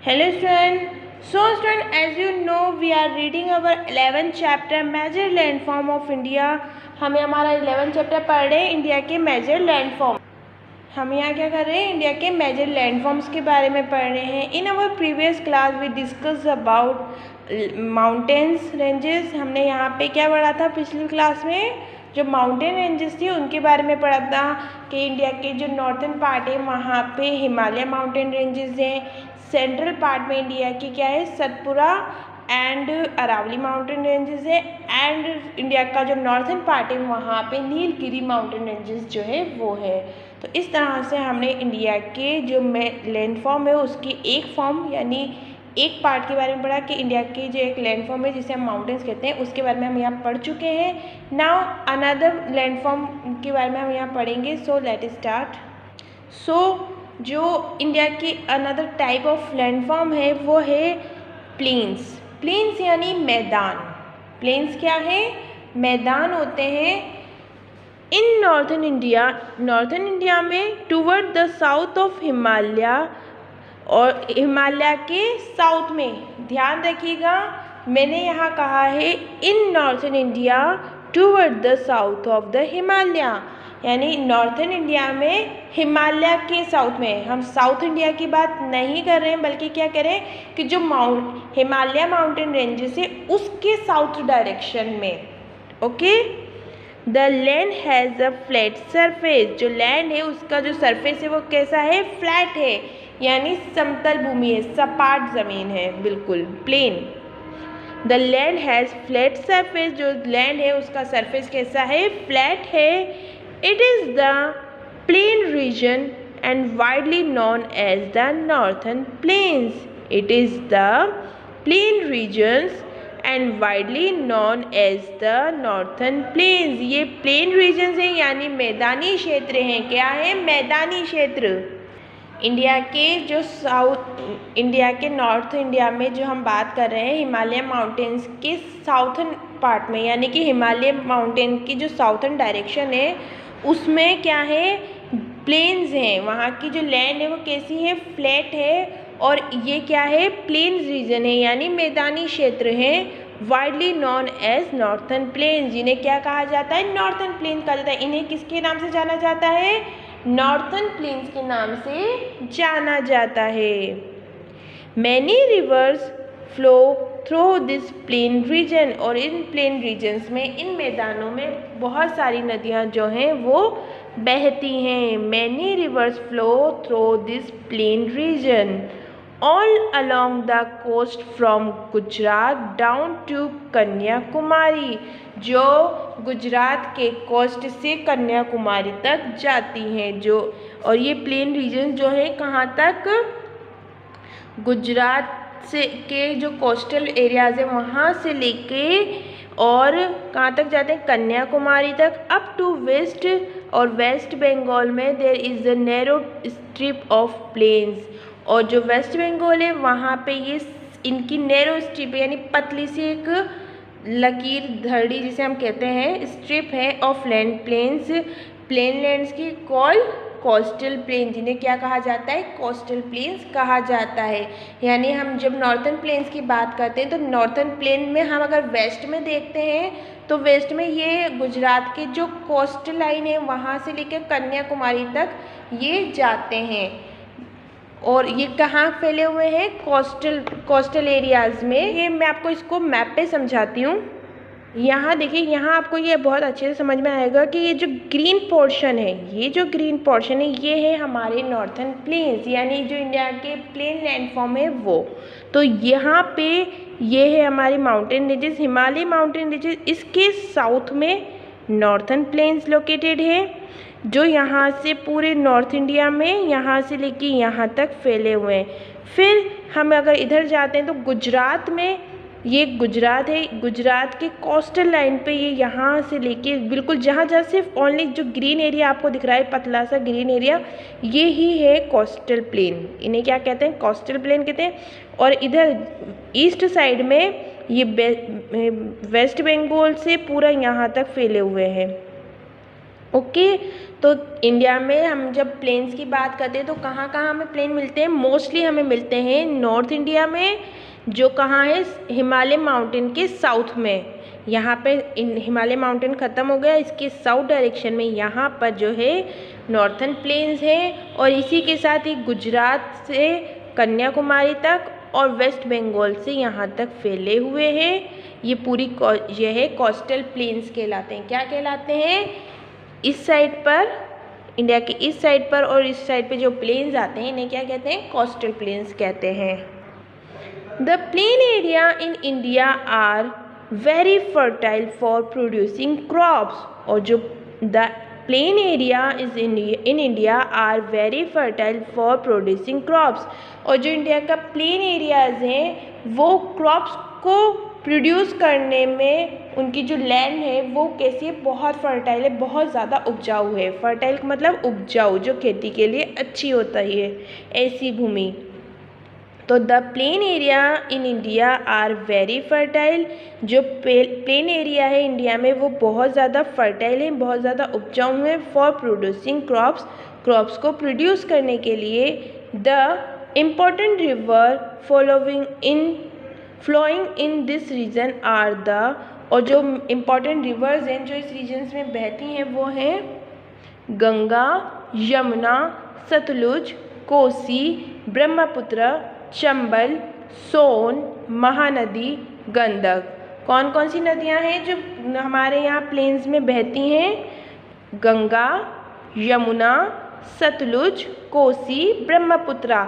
Hello student. So student, as you know, we are reading our 11th chapter Major Landform of India. हमें हमारा 11th chapter पढ़ रहे हैं India के major landform. हम यहाँ क्या कर रहे हैं, इंडिया के मेजर लैंडफॉर्म्स के बारे में पढ़ रहे हैं। In our previous class we discuss about mountains ranges. हमने यहाँ पे क्या पढ़ा था पिछली क्लास में, जो माउंटेन रेंजेस थी उनके बारे में पढ़ा था कि इंडिया के जो नॉर्थन पार्ट है वहाँ पे हिमालय माउंटेन रेंजेस हैं। सेंट्रल पार्ट में इंडिया की क्या है, Satpura and Aravalli mountain ranges है। एंड इंडिया का जो नॉर्थन पार्ट है वहाँ पे नीलगिरी माउंटेन रेंजेस जो है वो है। तो इस तरह से हमने इंडिया के जो लैंडफॉर्म है उसकी एक फॉर्म यानी एक पार्ट के बारे में पढ़ा कि इंडिया की जो एक लैंडफॉर्म है जिसे हम माउंटेन्स कहते हैं, उसके बारे में हम यहाँ पढ़ चुके हैं। नाउ अनदर लैंडफॉर्म के बारे में हम यहाँ पढ़ेंगे। So let start. सो जो इंडिया की अनदर टाइप ऑफ लैंडफॉर्म है वो है प्लेन्स। प्लेन्स यानी मैदान। प्लेन्स क्या है, मैदान होते हैं इन नॉर्थन इंडिया में toward the south of Himalaya, और हिमालय के साउथ में। ध्यान रखिएगा, मैंने यहाँ कहा है in northern India toward the south of the Himalaya, यानी नॉर्थन इंडिया में हिमालय के साउथ में। हम साउथ इंडिया की बात नहीं कर रहे हैं, बल्कि क्या करें कि जो हिमालय माउंटेन रेंजेस है उसके साउथ डायरेक्शन में। Okay. The land has a flat surface. जो लैंड है उसका जो सरफेस है वो कैसा है, फ्लैट है, यानी समतल भूमि है, सपाट ज़मीन है, बिल्कुल plain. The land has flat surface. जो लैंड है उसका सरफेस कैसा है, फ्लैट है। It is the plain region and widely known as the northern plains. It is the plain regions and widely known as the northern plains. ये plain regions हैं यानी मैदानी क्षेत्र हैं। क्या है, मैदानी क्षेत्र। इंडिया के नॉर्थ इंडिया में जो हम बात कर रहे हैं हिमालय माउंटेन्स के साउथर्न पार्ट में, यानी कि हिमालय माउंटेन की जो साउथर्न डायरेक्शन है उसमें क्या है, प्लेन्स हैं। वहाँ की जो लैंड है वो कैसी है, फ्लैट है, और ये क्या है, प्लेन रीजन है यानी मैदानी क्षेत्र है। Widely known as northern plains. जिन्हें क्या कहा जाता है, नॉर्थन प्लेन्स कहा जाता है। इन्हें किसके नाम से जाना जाता है, नॉर्थन प्लेन्स के नाम से जाना जाता है। Many rivers flow through this plain reason. और इन प्लेन रीजन्स में, इन मैदानों में बहुत सारी नदियाँ जो हैं वो बहती हैं। Many rivers flow through this plain region all along the coast from Gujarat down to Kanyakumari. जो गुजरात के कोस्ट से कन्याकुमारी तक जाती हैं। जो और ये प्लेन रीजन जो है कहाँ तक, गुजरात से के जो कोस्टल एरियाज़ है वहाँ से लेके और कहाँ तक जाते हैं, कन्याकुमारी तक, अप टू वेस्ट। और वेस्ट बंगाल में there is a narrow strip of plains. और जो वेस्ट बंगाल है वहाँ पे ये इनकी नैरो स्ट्रिप यानी पतली सी एक लकीर, धड़ी जिसे हम कहते हैं, स्ट्रिप है of land plains, plain lands की, कॉल कोस्टल प्लेन। जिन्हें क्या कहा जाता है, कोस्टल प्लेन्स कहा जाता है। यानी हम जब नॉर्थन प्लेन्स की बात करते हैं तो नॉर्थन प्लेन में हम अगर वेस्ट में देखते हैं तो वेस्ट में ये गुजरात के जो कोस्टल लाइन है वहाँ से लेकर कन्याकुमारी तक ये जाते हैं। और ये कहाँ फैले हुए हैं, कोस्टल एरियाज़ में। ये मैं आपको इसको मैप पे समझाती हूँ। यहाँ देखिए, यहाँ आपको ये बहुत अच्छे से समझ में आएगा कि ये जो ग्रीन पोर्शन है, ये है हमारे नॉर्थन प्लेन्स, यानी जो इंडिया के प्लेन लैंडफॉर्म है वो। तो यहाँ पे ये है हमारे mountain ranges, Himalaya mountain ranges. इसके साउथ में नॉर्थन प्लेन्स लोकेटेड है, जो यहाँ से पूरे नॉर्थ इंडिया में यहाँ से लेके यहाँ तक फैले हुए हैं। फिर हम अगर इधर जाते हैं तो गुजरात में, ये गुजरात है, गुजरात के कोस्टल लाइन पे ये यहाँ से लेके बिल्कुल जहाँ सिर्फ ओनली जो ग्रीन एरिया आपको दिख रहा है, पतला सा ग्रीन एरिया, ये ही है कोस्टल प्लेन। इन्हें क्या कहते हैं, कोस्टल प्लेन कहते हैं। और इधर ईस्ट साइड में ये वेस्ट बंगाल से पूरा यहाँ तक फैले हुए हैं। ओके। तो इंडिया में हम जब प्लेन्स की बात करते हैं तो कहाँ कहाँ हमें प्लेन मिलते हैं? मोस्टली हमें मिलते हैं नॉर्थ इंडिया में, जो कहाँ है? हिमालय माउंटेन के साउथ में। यहाँ पे हिमालय माउंटेन ख़त्म हो गया, इसके साउथ डायरेक्शन में यहाँ पर जो है नॉर्थन प्लेन्स है, और इसी के साथ ही गुजरात से कन्याकुमारी तक और वेस्ट बंगाल से यहाँ तक फैले हुए हैं। ये पूरी यह है कोस्टल प्लेन्स कहलाते हैं। क्या कहलाते हैं? इस साइड पर, इंडिया के इस साइड पर और इस साइड पे जो प्लेन्स आते हैं इन्हें क्या कहते हैं? कोस्टल प्लेन्स कहते हैं। The plain area in India are very fertile for producing crops, और जो the plain area is in India are very fertile for producing crops, और जो इंडिया का प्लेन एरियाज हैं वो क्रॉप्स को प्रोड्यूस करने में उनकी जो लैंड है वो कैसी है? बहुत फर्टाइल है, बहुत ज़्यादा उपजाऊ है। फर्टाइल का मतलब उपजाऊ, जो खेती के लिए अच्छी होता है, ऐसी भूमि। तो the plain area in India are very fertile, जो प्लेन एरिया है इंडिया में वो बहुत ज़्यादा फर्टाइल है, बहुत ज़्यादा उपजाऊ है। फॉर प्रोड्यूसिंग क्रॉप्स, क्रॉप्स को प्रोड्यूस करने के लिए। The important river flowing in this region are the, और जो इम्पॉर्टेंट रिवर्स हैं जो इस रीजन्स में बहती हैं वो हैं गंगा, यमुना, सतलुज, कोसी, ब्रह्मपुत्र, चंबल, सोन, महानदी, गंडक। कौन कौन सी नदियां हैं जो हमारे यहाँ प्लेन्स में बहती हैं? गंगा, यमुना, सतलुज, कोसी, ब्रह्मपुत्र।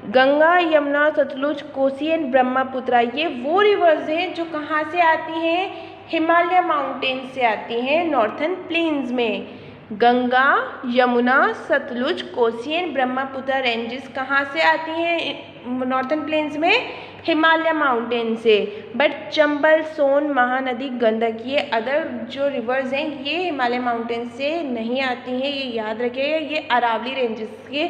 गंगा, यमुना, सतलुज, कोसी एंड ब्रह्मपुत्र ये वो रिवर्स हैं जो कहाँ से आती हैं? हिमालय माउंटेन से आती हैं नॉर्थन प्लेन्स में। गंगा, यमुना, सतलुज, कोसी एंड ब्रह्मपुत्र रेंजेस कहाँ से आती हैं नॉर्थन प्लेन्स में? हिमालय माउंटेन से। बट चंबल, सोन, महानदी, गंडक ये अदर जो रिवर्स हैं ये हिमालय माउंटेन से नहीं आती हैं, ये याद रखिएगा। ये अरावली रेंजेस के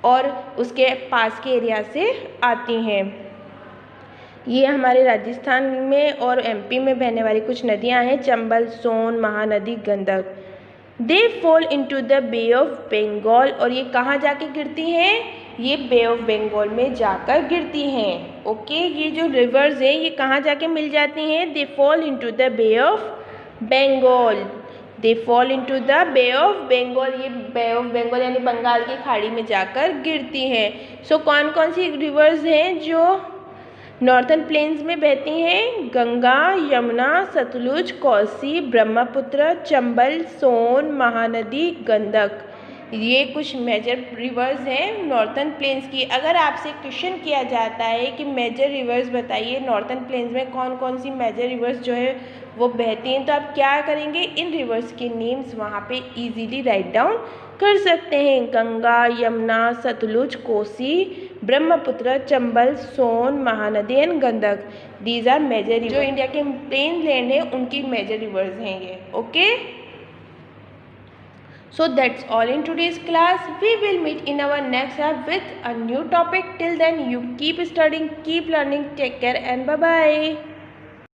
और उसके पास के एरिया से आती हैं। ये हमारे राजस्थान में और एमपी में बहने वाली कुछ नदियां हैं, Chambal, Son, Mahanadi, Gandak. They fall into the bay of Bengal, और ये कहाँ जाके गिरती हैं? ये बे ऑफ बंगाल में जाकर गिरती हैं। ओके, ये जो रिवर्स हैं ये कहाँ जाके मिल जाती हैं? They fall into the bay of Bengal. They fall into the bay of Bengal, ये बे ऑफ बंगाल यानी बंगाल की खाड़ी में जाकर गिरती हैं। सो कौन कौन सी रिवर्स हैं जो नॉर्थन प्लेन्स में बहती हैं? गंगा, यमुना, सतलुज, कोसी, ब्रह्मपुत्र, चंबल, सोन, महानदी, गंडक। ये कुछ मेजर रिवर्स हैं नॉर्थन प्लेन्स की। अगर आपसे क्वेश्चन किया जाता है कि मेजर रिवर्स बताइए नॉर्थन प्लेन्स में कौन कौन सी मेजर रिवर्स जो है वो बहती हैं, तो आप क्या करेंगे? इन रिवर्स के नेम्स वहाँ पे इजीली राइट डाउन कर सकते हैं। Ganga, Yamuna, Sutlej, Kosi, Brahmaputra, Chambal, Son, Mahanadi and Gandak. These are major rivers. जो इंडिया के प्लेन लैंड है उनकी मेजर रिवर्स हैं ये। Okay, so that's all in today's class. We will meet in our next class with a new topic. Till then, you keep studying, keep learning. Take care and bye bye.